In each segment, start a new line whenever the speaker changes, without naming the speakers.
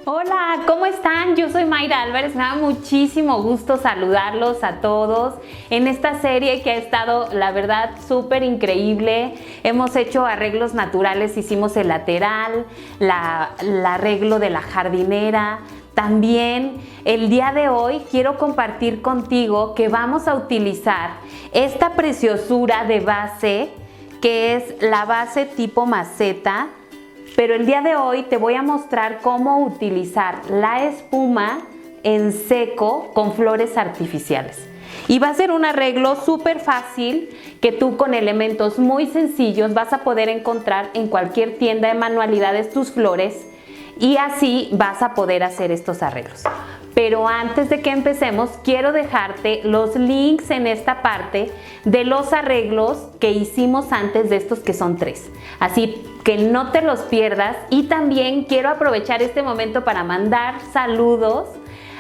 Hola, ¿cómo están? Yo soy Mayra Álvarez, me da muchísimo gusto saludarlos a todos en esta serie que ha estado, la verdad, súper increíble. Hemos hecho arreglos naturales, hicimos el lateral, el arreglo de la jardinera. También el día de hoy quiero compartir contigo que vamos a utilizar esta preciosura de base que es la base tipo maceta. Pero el día de hoy te voy a mostrar cómo utilizar la espuma en seco con flores artificiales. Y va a ser un arreglo súper fácil que tú con elementos muy sencillos vas a poder encontrar en cualquier tienda de manualidades tus flores y así vas a poder hacer estos arreglos. Pero antes de que empecemos, quiero dejarte los links en esta parte de los arreglos que hicimos antes de estos, que son 3. Así que no te los pierdas. Y también quiero aprovechar este momento para mandar saludos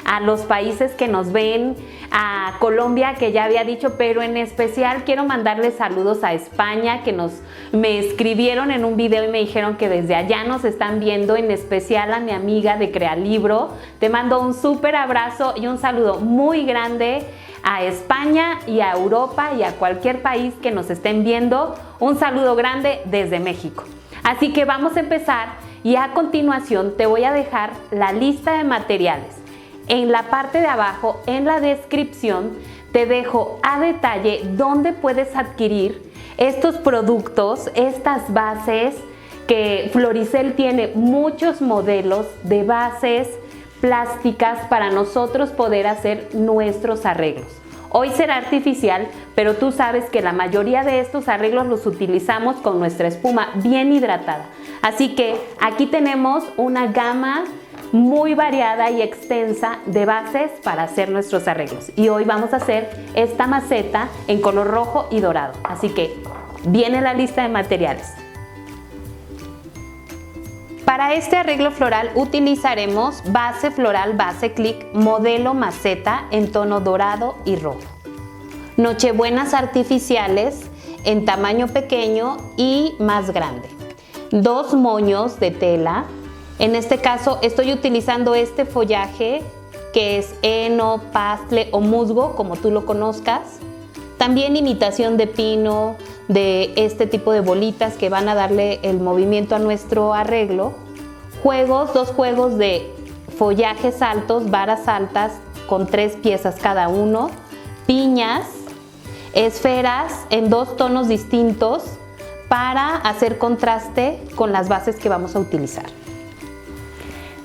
a los países que nos ven, a Colombia, que ya había dicho, pero en especial quiero mandarles saludos a España, que me escribieron en un video y me dijeron que desde allá nos están viendo, en especial a mi amiga de Crealibro. Te mando un súper abrazo y un saludo muy grande a España y a Europa y a cualquier país que nos estén viendo. Un saludo grande desde México. Así que vamos a empezar y a continuación te voy a dejar la lista de materiales. En la parte de abajo, en la descripción, te dejo a detalle dónde puedes adquirir estos productos, estas bases, que Floricel tiene muchos modelos de bases plásticas para nosotros poder hacer nuestros arreglos. Hoy será artificial, pero tú sabes que la mayoría de estos arreglos los utilizamos con nuestra espuma bien hidratada. Así que aquí tenemos una gama muy variada y extensa de bases para hacer nuestros arreglos. Y hoy vamos a hacer esta maceta en color rojo y dorado. Así que viene la lista de materiales. Para este arreglo floral utilizaremos base floral base click modelo maceta en tono dorado y rojo. Nochebuenas artificiales en tamaño pequeño y más grande. 2 moños de tela. En este caso estoy utilizando este follaje que es heno, pastle o musgo, como tú lo conozcas. También imitación de pino, de este tipo de bolitas que van a darle el movimiento a nuestro arreglo. Juegos, 2 juegos de follajes altos, varas altas con 3 piezas cada uno. Piñas, esferas en 2 tonos distintos para hacer contraste con las bases que vamos a utilizar.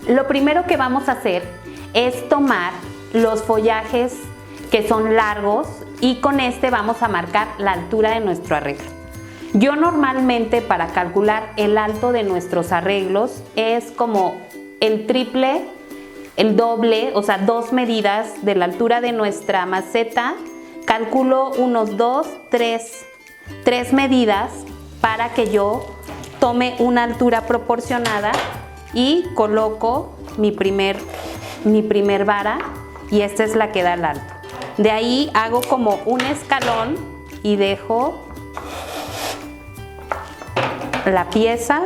Lo primero que vamos a hacer es tomar los follajes que son largos y con este vamos a marcar la altura de nuestro arreglo. Yo normalmente, para calcular el alto de nuestros arreglos, es como el triple, el doble, o sea, 2 medidas de la altura de nuestra maceta. Calculo unos 2, 3 medidas para que yo tome una altura proporcionada y coloco mi primer vara, y esta es la que da el alto. De ahí hago como un escalón y dejo la pieza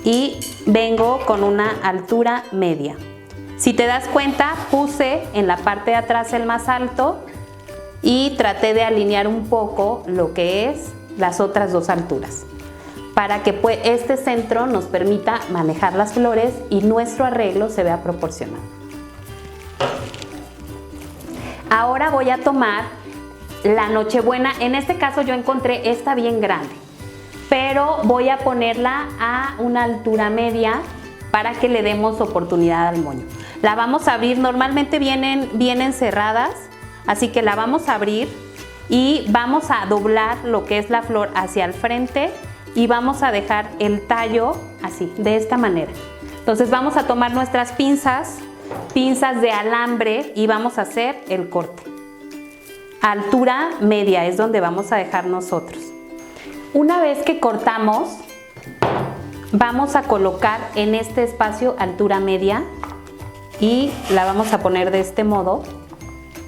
y vengo con una altura media. Si te das cuenta, puse en la parte de atrás el más alto y traté de alinear un poco lo que es las otras 2 alturas, para que este centro nos permita manejar las flores y nuestro arreglo se vea proporcionado. Ahora voy a tomar la Nochebuena. En este caso yo encontré esta bien grande, pero voy a ponerla a una altura media para que le demos oportunidad al moño. La vamos a abrir, normalmente vienen cerradas, así que la vamos a abrir y vamos a doblar lo que es la flor hacia el frente y vamos a dejar el tallo así, de esta manera. Entonces vamos a tomar nuestras pinzas de alambre y vamos a hacer el corte. Altura media es donde vamos a dejar nosotros. Una vez que cortamos, vamos a colocar en este espacio altura media y la vamos a poner de este modo.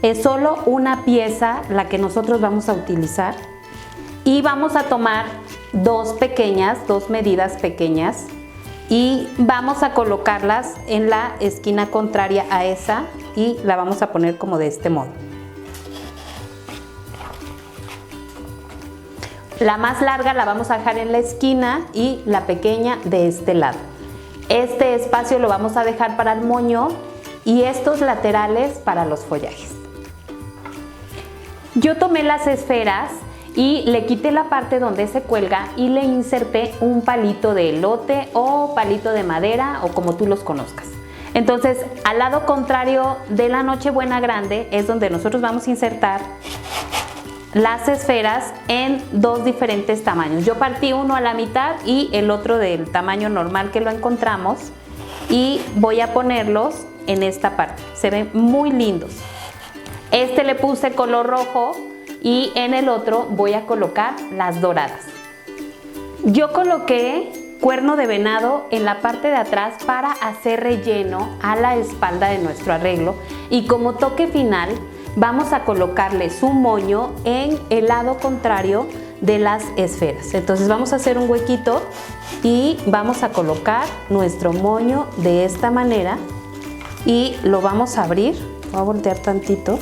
Es solo una pieza la que nosotros vamos a utilizar y vamos a tomar 2 medidas pequeñas y vamos a colocarlas en la esquina contraria a esa y la vamos a poner como de este modo. La más larga la vamos a dejar en la esquina y la pequeña de este lado. Este espacio lo vamos a dejar para el moño y estos laterales para los follajes. Yo tomé las esferas y le quité la parte donde se cuelga y le inserté un palito de elote o palito de madera o como tú los conozcas. Entonces, al lado contrario de la Nochebuena grande es donde nosotros vamos a insertar las esferas en dos diferentes tamaños. Yo partí uno a la mitad y el otro del tamaño normal que lo encontramos y voy a ponerlos en esta parte. Se ven muy lindos. Este le puse color rojo y en el otro voy a colocar las doradas. Yo coloqué cuerno de venado en la parte de atrás para hacer relleno a la espalda de nuestro arreglo y como toque final vamos a colocarle su moño en el lado contrario de las esferas. Entonces vamos a hacer un huequito y vamos a colocar nuestro moño de esta manera y lo vamos a abrir. Voy a voltear tantito.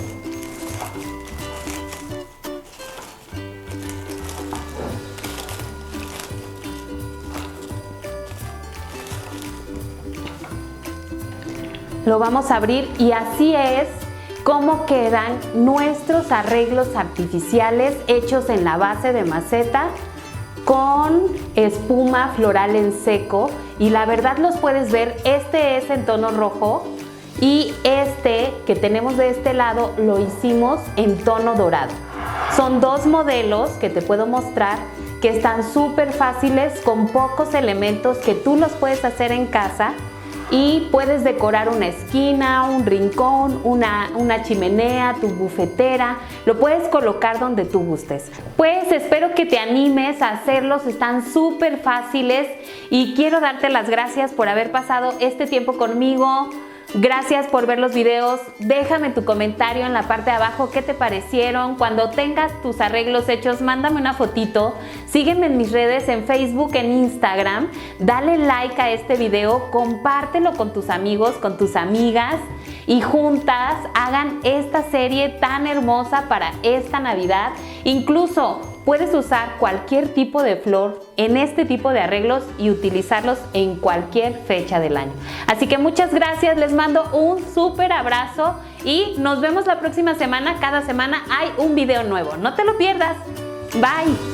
Lo vamos a abrir y así es como quedan nuestros arreglos artificiales hechos en la base de maceta con espuma floral en seco y la verdad los puedes ver, este es en tono rojo y este que tenemos de este lado lo hicimos en tono dorado. Son dos modelos que te puedo mostrar que están súper fáciles con pocos elementos que tú los puedes hacer en casa y puedes decorar una esquina, un rincón, una chimenea, tu bufetera, lo puedes colocar donde tú gustes. Pues espero que te animes a hacerlos, están súper fáciles y quiero darte las gracias por haber pasado este tiempo conmigo. Gracias por ver los videos, déjame tu comentario en la parte de abajo qué te parecieron. Cuando tengas tus arreglos hechos, mándame una fotito, sígueme en mis redes, en Facebook, en Instagram, dale like a este video, compártelo con tus amigos, con tus amigas y juntas hagan esta serie tan hermosa para esta Navidad. Incluso puedes usar cualquier tipo de flor en este tipo de arreglos y utilizarlos en cualquier fecha del año. Así que muchas gracias, les mando un súper abrazo y nos vemos la próxima semana. Cada semana hay un video nuevo, no te lo pierdas. Bye.